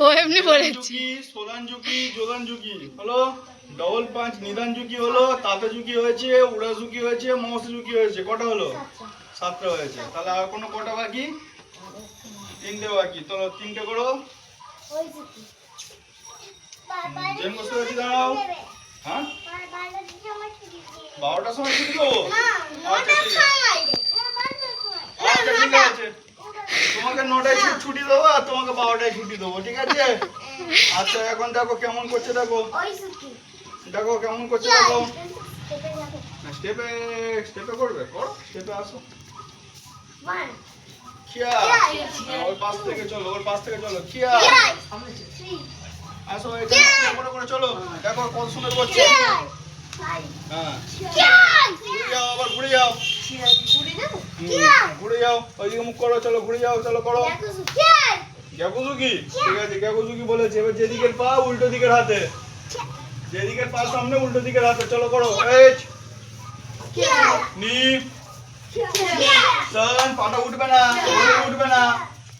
ও এমনি বলেছি। সোলান ঝুঁকি জোলান ঝুঁকি হলো, ডবল পাঁচ নিদান ঝুঁকি হলো, তাতে ঝুঁকি হয়েছে, উড়া ঝুঁকি হয়েছে, মৌসে ঝুঁকি হয়েছে। কটা হলো? 7টা হয়েছে। তাহলে আর কোনো কটা বাকি? 3টে বাকি। তো 3টে করো। জেম বসে আছি, দাঁড়াও। হ্যাঁ 12টার সময় ছুটি দেবো? আচ্ছা ঠিক আছে। তোমাকে 9টায় ছুটি দেবো আর তোমাকে 12টায় ছুটি দেবো, ঠিক আছে? আচ্ছা এখন দেখো কেমন করছে, দেখো দেখো কেমন করছে, দেখো। স্টেপে স্টেপে করবে, করো স্টেপে আসো। খিয়া ওর পাশ থেকে চলো, ওর পাশ থেকে চলো। খিয়া আসো এখানে করে করে চলো। দেখো কত সুন্দর করছে। হ্যাঁ ঘুরে যাও, আবার ঘুরে যাও, ঘুরে যাও, ওইদিকে মুখ করো, চলো ঘুরে যাও, চলো করো। গ্যাকুজুকি, ঠিক আছে গ্যাকুজুকি বলেছে। এবার যেদিকের পা উল্টো দিকের হাতে, যেদিকের পা সামনে উল্টো দিকের হাতে, চলো করো। এই নি সান, পাটা উঠবে না, উঠবে না।